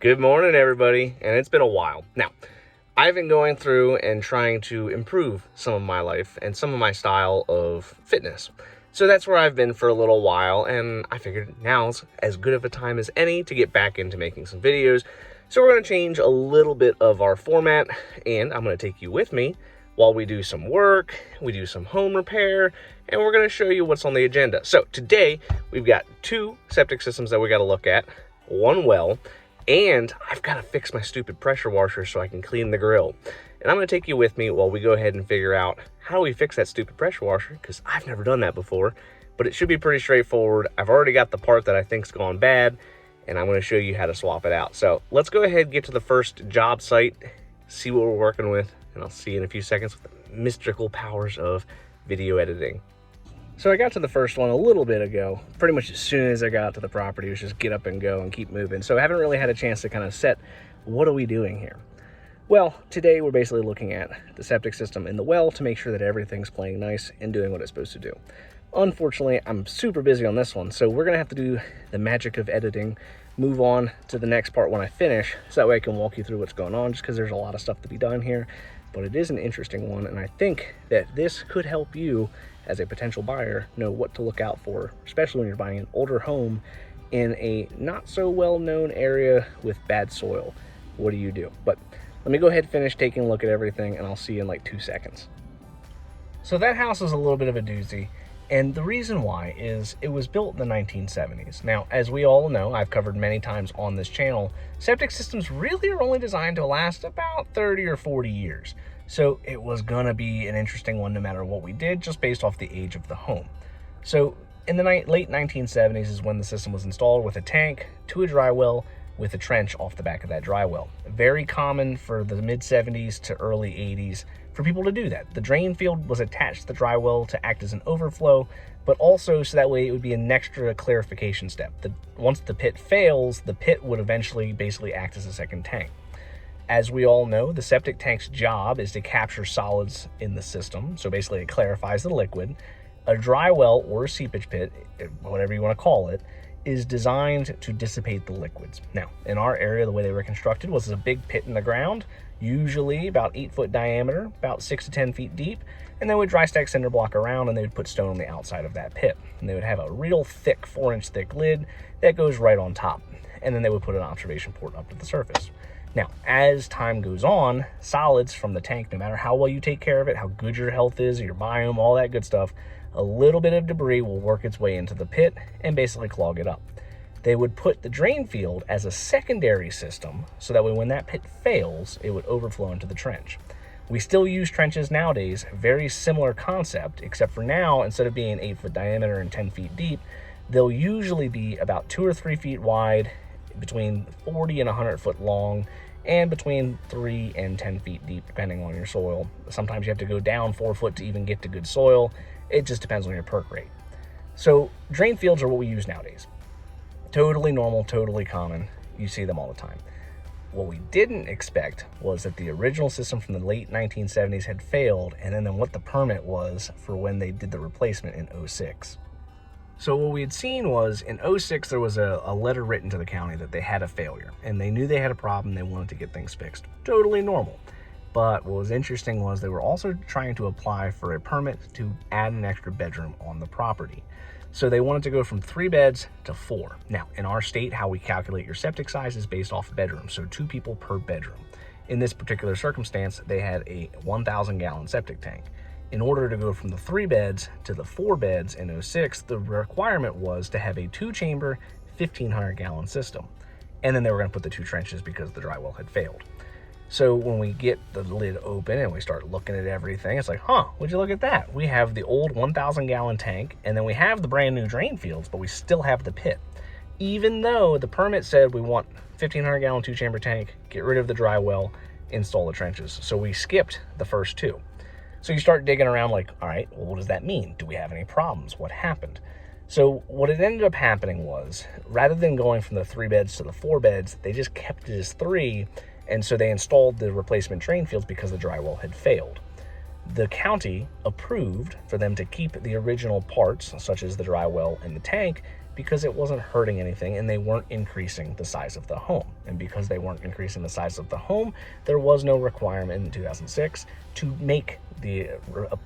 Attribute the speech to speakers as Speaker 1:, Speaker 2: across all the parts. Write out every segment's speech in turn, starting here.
Speaker 1: Good morning, everybody, and it's been a while. Now, I've been going through and trying to improve some of my life and some of my style of fitness. So that's where I've been for a little while, and I figured now's as good of a time as any to get back into making some videos. So we're going to change a little bit of our format, and I'm going to take you with me while we do some work, we do some home repair, and we're going to show you what's on the agenda. So today, we've got two septic systems that we got to look at, one well, and I've got to fix my stupid pressure washer so I can clean the grill. And I'm going to take you with me while we go ahead and figure out how do we fix that stupid pressure washer, because I've never done that before, but it should be pretty straightforward. I've already got the part that I think's gone bad, and I'm going to show you how to swap it out. So let's go ahead and get to the first job site, see what we're working with, and I'll see you in a few seconds with the mystical powers of video editing. So I got to the first one a little bit ago. Pretty much as soon as I got to the property, it was just get up and go and keep moving. So I haven't really had a chance to kind of set, what are we doing here? Well, today we're basically looking at the septic system in the well to make sure that everything's playing nice and doing what it's supposed to do. Unfortunately, I'm super busy on this one, so we're gonna have to do the magic of editing, move on to the next part when I finish, so that way I can walk you through what's going on, just because there's a lot of stuff to be done here. But it is an interesting one, and I think that this could help you as a potential buyer know what to look out for, especially when you're buying an older home in a not so well-known area with bad soil. What do you do? But let me go ahead and finish taking a look at everything, and I'll see you in like 2 seconds. So that house is a little bit of a doozy, and the reason why is it was built in the 1970s. Now, as we all know, I've covered many times on this channel, septic systems really are only designed to last about 30 or 40 years. So it was gonna be an interesting one no matter what we did, just based off the age of the home. So in the late 1970s is when the system was installed with a tank to a dry well with a trench off the back of that dry well. Very common for the mid 70s to early 80s for people to do that. The drain field was attached to the dry well to act as an overflow, but also so that way it would be an extra clarification step. Once the pit fails, the pit would eventually basically act as a second tank. As we all know, the septic tank's job is to capture solids in the system, so basically it clarifies the liquid. A dry well or seepage pit, whatever you want to call it, is designed to dissipate the liquids. Now, in our area, the way they were constructed was a big pit in the ground, usually about 8-foot diameter, about 6 to 10 feet deep, and they would dry stack cinder block around, and they would put stone on the outside of that pit. And they would have a real thick 4-inch thick lid that goes right on top. And then they would put an observation port up to the surface. Now, as time goes on, solids from the tank, no matter how well you take care of it, how good your health is, your biome, all that good stuff, a little bit of debris will work its way into the pit and basically clog it up. They would put the drain field as a secondary system, so that way when that pit fails, it would overflow into the trench. We still use trenches nowadays, very similar concept, except for now, instead of being 8-foot diameter and 10 feet deep, they'll usually be about 2 or 3 feet wide, between 40 and 100 foot long, and between 3 and 10 feet deep, depending on your soil. Sometimes you have to go down 4 foot to even get to good soil. It just depends on your perk rate. So drain fields are what we use nowadays. Totally normal, totally common. You see them all the time. What we didn't expect was that the original system from the late 1970s had failed, and then what the permit was for when they did the replacement in 06. So what we had seen was in 06, there was a letter written to the county that they had a failure, and they knew they had a problem. They wanted to get things fixed. Totally normal. But what was interesting was they were also trying to apply for a permit to add an extra bedroom on the property. So they wanted to go from 3 beds to 4. Now, in our state, how we calculate your septic size is based off bedrooms, so 2 people per bedroom. In this particular circumstance, they had a 1,000-gallon septic tank. In order to go from the 3 beds to the 4 beds in 06, the requirement was to have a 2-chamber, 1,500-gallon system. And then they were going to put the 2 trenches because the dry well had failed. So when we get the lid open and we start looking at everything, it's like, would you look at that? We have the old 1,000-gallon tank, and then we have the brand new drain fields, but we still have the pit. Even though the permit said we want 1,500-gallon 2-chamber tank, get rid of the dry well, install the trenches. So we skipped the first 2. So you start digging around like, all right, well, what does that mean? Do we have any problems? What happened? So what it ended up happening was, rather than going from the 3 beds to the 4 beds, they just kept it as 3, and so they installed the replacement drain fields because the dry well had failed. The county approved for them to keep the original parts, such as the dry well and the tank, because it wasn't hurting anything and they weren't increasing the size of the home. And because they weren't increasing the size of the home, there was no requirement in 2006 to make the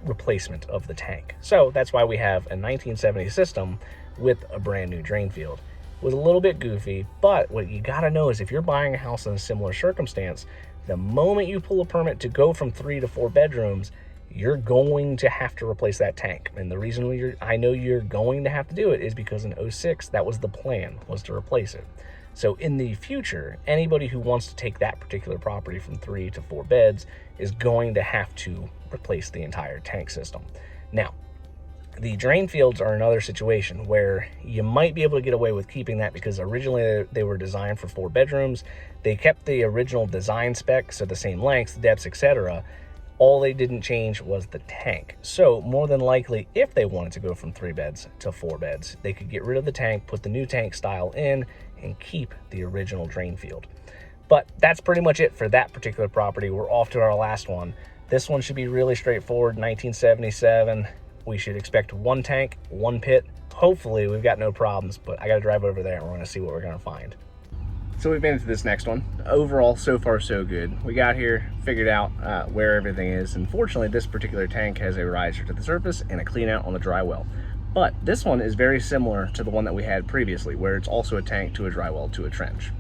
Speaker 1: replacement of the tank. So that's why we have a 1970 system with a brand new drain field. It was a little bit goofy, but what you gotta know is if you're buying a house in a similar circumstance, the moment you pull a permit to go from 3 to 4 bedrooms, you're going to have to replace that tank. And the reason I know you're going to have to do it is because in '06, that was the plan, was to replace it. So in the future, anybody who wants to take that particular property from 3 to 4 beds is going to have to replace the entire tank system. Now, the drain fields are another situation where you might be able to get away with keeping that because originally they were designed for 4 bedrooms. They kept the original design specs, so the same lengths, depths, etc. All they didn't change was the tank. So more than likely, if they wanted to go from 3 beds to 4 beds, they could get rid of the tank, put the new tank style in, and keep the original drain field. But that's pretty much it for that particular property. We're off to our last one. This one should be really straightforward. 1977. We should expect 1 tank, 1 pit. Hopefully we've got no problems, but I gotta drive over there and we're gonna see what we're gonna find. So we've been into this next one. Overall, so far so good. We got here, figured out where everything is, and fortunately this particular tank has a riser to the surface and a clean out on the dry well. But this one is very similar to the one that we had previously, where it's also a tank to a dry well to a trench.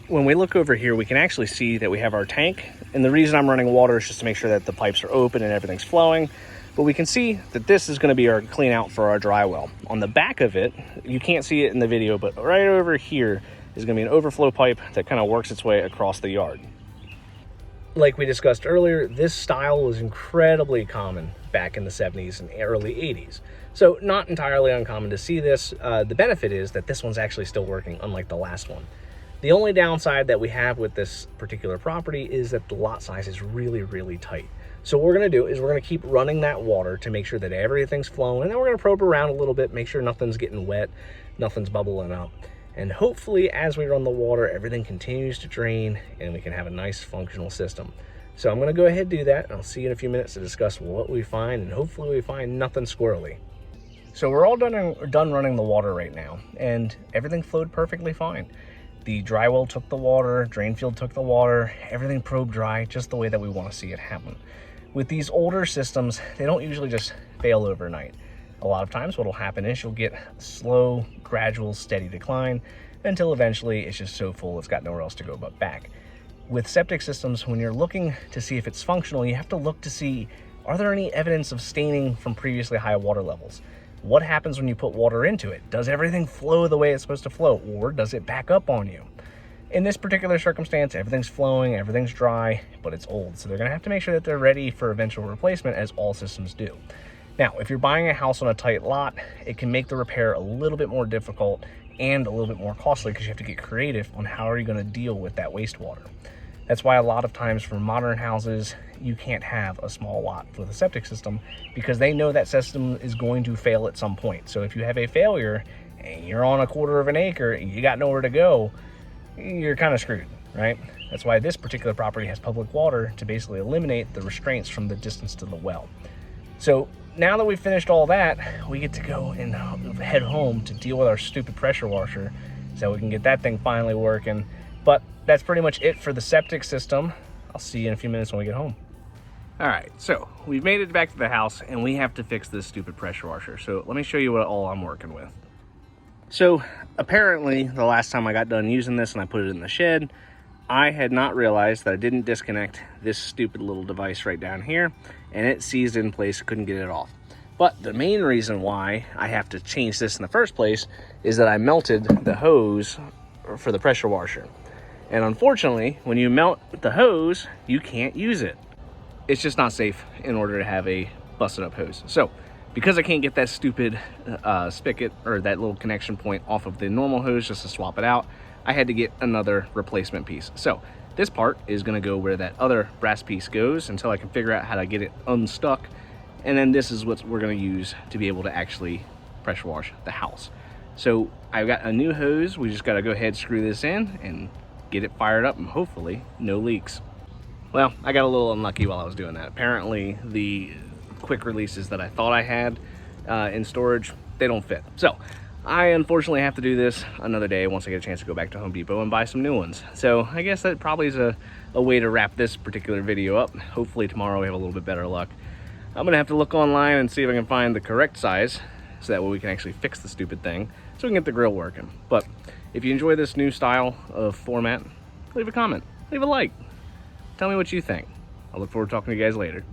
Speaker 1: When we look over here, we can actually see that we have our tank, and the reason I'm running water is just to make sure that the pipes are open and everything's flowing. But we can see that this is going to be our clean out for our dry well. On the back of it, you can't see it in the video, but right over here is going to be an overflow pipe that kind of works its way across the yard. Like we discussed earlier, this style was incredibly common back in the 70s and early 80s. So not entirely uncommon to see this. The benefit is that this one's actually still working, unlike the last one. The only downside that we have with this particular property is that the lot size is really, really tight. So what we're gonna do is we're gonna keep running that water to make sure that everything's flowing, and then we're gonna probe around a little bit, make sure nothing's getting wet, nothing's bubbling up. And hopefully as we run the water, everything continues to drain and we can have a nice functional system. So I'm gonna go ahead and do that. I'll see you in a few minutes to discuss what we find, and hopefully we find nothing squirrely. So we're all done running the water right now, and everything flowed perfectly fine. The dry well took the water, drain field took the water, everything probed dry, just the way that we wanna see it happen. With these older systems, they don't usually just fail overnight. A lot of times what'll happen is you'll get a slow, gradual, steady decline until eventually it's just so full it's got nowhere else to go but back. With septic systems, when you're looking to see if it's functional, you have to look to see, are there any evidence of staining from previously high water levels? What happens when you put water into it? Does everything flow the way it's supposed to flow, or does it back up on you? In this particular circumstance, everything's flowing, everything's dry, but it's old. So they're gonna have to make sure that they're ready for eventual replacement, as all systems do. Now, if you're buying a house on a tight lot, it can make the repair a little bit more difficult and a little bit more costly because you have to get creative on how are you gonna deal with that wastewater. That's why a lot of times for modern houses, you can't have a small lot with a septic system because they know that system is going to fail at some point. So if you have a failure and you're on a 1/4 of an acre and you got nowhere to go, you're kind of screwed, right? That's why this particular property has public water to basically eliminate the restraints from the distance to the well. So now that we've finished all that, we get to go and head home to deal with our stupid pressure washer so we can get that thing finally working. But that's pretty much it for the septic system. I'll see you in a few minutes when we get home. All right, so we've made it back to the house and we have to fix this stupid pressure washer. So let me show you what all I'm working with. So apparently the last time I got done using this and I put it in the shed, I had not realized that I didn't disconnect this stupid little device right down here, and it seized in place, couldn't get it off. But the main reason why I have to change this in the first place is that I melted the hose for the pressure washer. And unfortunately, when you melt the hose, you can't use it. It's just not safe in order to have a busted up hose. So because I can't get that stupid spigot or that little connection point off of the normal hose just to swap it out, I had to get another replacement piece. So this part is gonna go where that other brass piece goes until I can figure out how to get it unstuck. And then this is what we're gonna use to be able to actually pressure wash the house. So I've got a new hose. We just gotta go ahead, screw this in and get it fired up and hopefully no leaks. Well, I got a little unlucky while I was doing that. Apparently the quick releases that I thought I had in storage, they don't fit. So I unfortunately have to do this another day once I get a chance to go back to Home Depot and buy some new ones. So I guess that probably is a way to wrap this particular video up. Hopefully tomorrow we have a little bit better luck. I'm gonna have to look online and see if I can find the correct size so that way we can actually fix the stupid thing so we can get the grill working. But if you enjoy this new style of format, leave a comment, leave a like. Tell me what you think. I'll look forward to talking to you guys later.